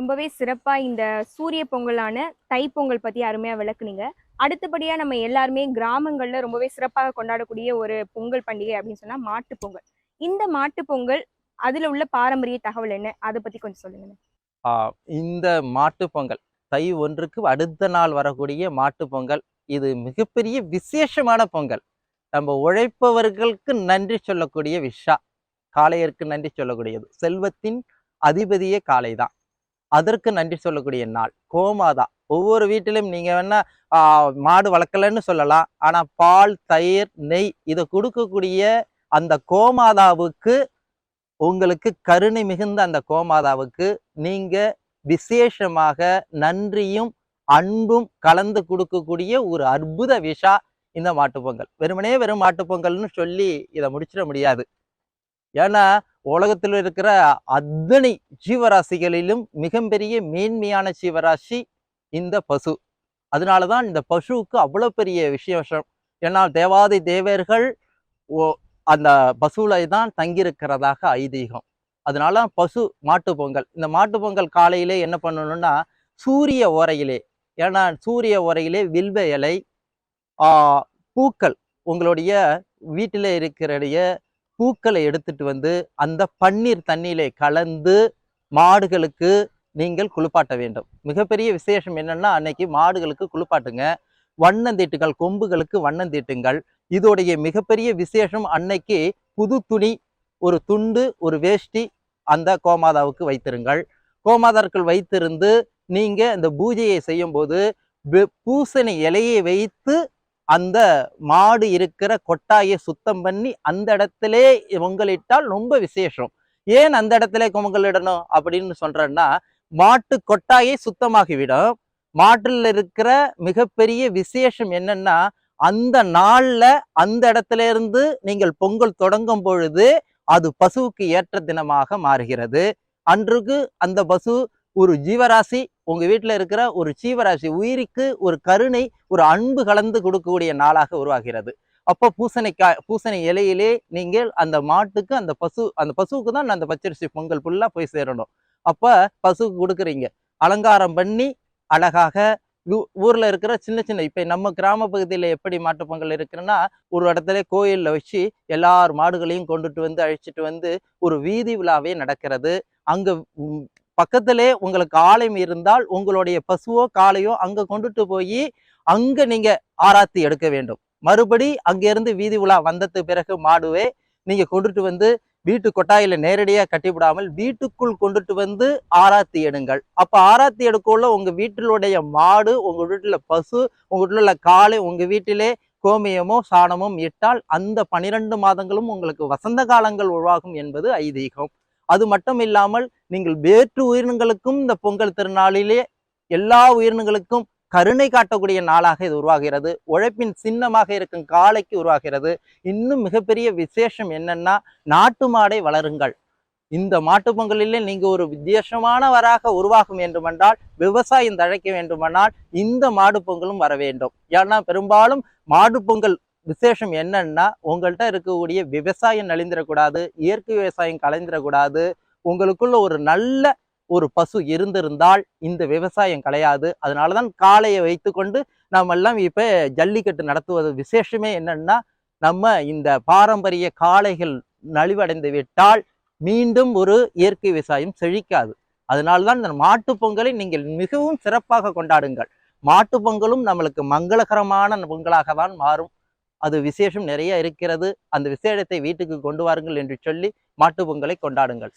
ரொம்பவே சிறப்பா இந்த சூரிய பொங்கலான தைப்பொங்கல் பத்தி அருமையா விளக்குனீங்க. அடுத்தபடியா நம்ம எல்லாருமே கிராமங்கள்ல ரொம்பவே சிறப்பாக கொண்டாடக்கூடிய ஒரு பொங்கல் பண்டிகை அப்படின்னு சொன்னா மாட்டுப் பொங்கல். இந்த மாட்டுப் பொங்கல் அதுல உள்ள பாரம்பரிய தகவல் என்ன? அத பத்தி கொஞ்சம் சொல்லுங்க. ஆ இந்த மாட்டுப் பொங்கல், தை 1க்கு அடுத்த நாள் வரக்கூடிய மாட்டுப் பொங்கல், இது மிகப்பெரிய விசேஷமான பொங்கல். நம்ம உழைப்பவர்களுக்கு நன்றி சொல்லக்கூடிய விஷா. காளையருக்கு நன்றி சொல்லக்கூடியது. செல்வத்தின் அதிபதியே காளை தான். அதற்கு நன்றி சொல்லக்கூடிய நாள். கோமாதா. ஒவ்வொரு வீட்டிலும் நீங்க வேணா மாடு வளர்க்கலன்னு சொல்லலாம். ஆனா பால், தயிர், நெய் இத குடுக்கக்கூடிய அந்த கோமாதாவுக்கு உங்களுக்கு கருணை மிகுந்த அந்த கோமாதாவுக்கு நீங்க விசேஷமாக நன்றியும் அன்பும் கலந்து கொடுக்கக்கூடிய ஒரு அற்புத விஷா இந்த மாட்டுப்பொங்கல். வெறும் மாட்டுப்பொங்கல்னு சொல்லி இதை முடிச்சிட முடியாது. ஏன்னா உலகத்தில் இருக்கிற அத்தனை ஜீவராசிகளிலும் மிகப்பெரிய மேன்மையான ஜீவராசி இந்த பசு. அதனாலதான் இந்த பசுவுக்கு அவ்வளவு பெரிய விசேஷம். ஏன்னா தேவாதி தேவர்கள் அந்த பசுல தான் தங்கியிருக்கிறதாக ஐதீகம். அதனால பசு மாட்டு பொங்கல். இந்த மாட்டு பொங்கல் காலையிலே என்ன பண்ணணும்னா சூரிய ஓரையிலே, ஏன்னா சூரிய ஓரையிலே வில்வ இலை, பூக்கள், உங்களுடைய வீட்டில இருக்கிறடைய பூக்களை எடுத்துட்டு வந்து அந்த பன்னீர் தண்ணியிலே கலந்து மாடுகளுக்கு நீங்கள் குளிப்பாட்ட வேண்டும். மிகப்பெரிய விசேஷம் என்னன்னா அன்னைக்கு மாடுகளுக்கு குளிப்பாட்டுங்க. வண்ணந்தீட்டுங்கள், கொம்புகளுக்கு வண்ணந்தீட்டுங்கள். இதோடைய மிகப்பெரிய விசேஷம் அன்னைக்கு புது துணி, ஒரு துண்டு, ஒரு வேஷ்டி அந்த கோமாதாவுக்கு வைத்திருங்கள். கோமாதாக்கள் வைத்திருந்து நீங்க இந்த பூஜையை செய்யும் போது பூசணி இலையை வைத்து அந்த மாடு இருக்கிற கொட்டாயை சுத்தம் பண்ணி அந்த இடத்திலே பொங்கலிட்டால் ரொம்ப விசேஷம். ஏன் அந்த இடத்துல பொங்கலிடணும் அப்படின்னு சொல்றேன்னா, மாட்டு கொட்டாயை சுத்தமாகிவிடும். மாட்டில் இருக்கிற மிகப்பெரிய விசேஷம் என்னன்னா, அந்த நாள்ல அந்த இடத்துல இருந்து நீங்கள் பொங்கல் தொடங்கும் பொழுது அது பசுவுக்கு ஏற்ற தினமாக மாறுகிறது. அன்றுக்கு அந்த பசு ஒரு ஜீவராசி, உங்க வீட்டுல இருக்கிற ஒரு ஜீவராசி உயிருக்கு ஒரு கருணை, ஒரு அன்பு கலந்து கொடுக்கக்கூடிய நாளாக உருவாகிறது. அப்போ பூசணி இலையிலே நீங்கள் அந்த மாட்டுக்கு அந்த பசுவுக்கு தான் அந்த பச்சரிசி பொங்கல் ஃபுல்லா போய் சேரணும். அப்ப பசுவுக்கு கொடுக்குறீங்க. அலங்காரம் பண்ணி அழகாக ஊர்ல இருக்கிற சின்ன சின்ன, இப்ப நம்ம கிராம பகுதியில எப்படி மாட்டு பொங்கல் இருக்குன்னா, ஒரு இடத்துல கோயில்ல வச்சு எல்லார் மாடுகளையும் கொண்டுட்டு வந்து அழைச்சிட்டு வந்து ஒரு வீதி விழாவே நடக்கிறது. அங்க பக்கத்திலே உங்களுக்கு ஆலயம் இருந்தால் உங்களுடைய பசுவோ காளையோ அங்க கொண்டுட்டு போய் அங்க நீங்க ஆராத்தி எடுக்க வேண்டும். மறுபடி அங்கிருந்து வீதி விழா வந்தது பிறகு மாடுவே நீங்க கொண்டுட்டு வந்து வீட்டு கொட்டாயில நேரடியா கட்டிவிடாமல் வீட்டுக்குள் கொண்டுட்டு வந்து ஆராத்தி எடுங்கள். அப்ப ஆராத்தி எடுக்கல உங்க வீட்டிலுடைய மாடு, உங்க வீட்டுல பசு, உங்க வீட்டுல உள்ள காளை, உங்க வீட்டிலே கோமியமோ சாணமும் இட்டால் அந்த 12 மாதங்களும் உங்களுக்கு வசந்த காலங்கள் உருவாகும் என்பது ஐதீகம். அது மட்டும் இல்லாமல் நீங்கள் வேற்று உயிரினங்களுக்கும் இந்த பொங்கல் திருநாளிலே எல்லா உயிரினங்களுக்கும் கருணை காட்டக்கூடிய நாளாக இது உருவாகிறது. உழைப்பின் சின்னமாக இருக்கும் காளைக்கு உருவாகிறது. இன்னும் மிகப்பெரிய விசேஷம் என்னன்னா, நாட்டு மாடை வளருங்கள். இந்த மாட்டு பொங்கலிலே நீங்க ஒரு விசேஷமானவராக உருவாகும் வேண்டுமென்றால், விவசாயம் தழைக்க வேண்டுமானால் இந்த மாடு பொங்கலும் வர வேண்டும். ஏன்னா பெரும்பாலும் மாடு பொங்கல் விசேஷம் என்னன்னா, உங்கள்கிட்ட இருக்கக்கூடிய விவசாயம் நலிந்திடக்கூடாது, இயற்கை விவசாயம் கலைந்திடக்கூடாது. உங்களுக்குள்ள ஒரு நல்ல ஒரு பசு இருந்திருந்தால் இந்த விவசாயம் கிடையாது. அதனாலதான் காளையை வைத்து கொண்டு நம்ம எல்லாம் இப்ப ஜல்லிக்கட்டு நடத்துவது. விசேஷமே என்னன்னா, நம்ம இந்த பாரம்பரிய காளைகள் நலிவடைந்து விட்டால் மீண்டும் ஒரு இயற்கை விவசாயம் செழிக்காது. அதனால்தான் இந்த மாட்டு பொங்கலை நீங்கள் மிகவும் சிறப்பாக கொண்டாடுங்கள். மாட்டு பொங்கலும் நம்மளுக்கு மங்களகரமான பொங்கலாக தான் மாறும். அது விசேஷம் நிறைய இருக்கிறது. அந்த விசேஷத்தை வீட்டுக்கு கொண்டு வாருங்கள் என்று சொல்லி மாட்டு பொங்கலை கொண்டாடுங்கள்.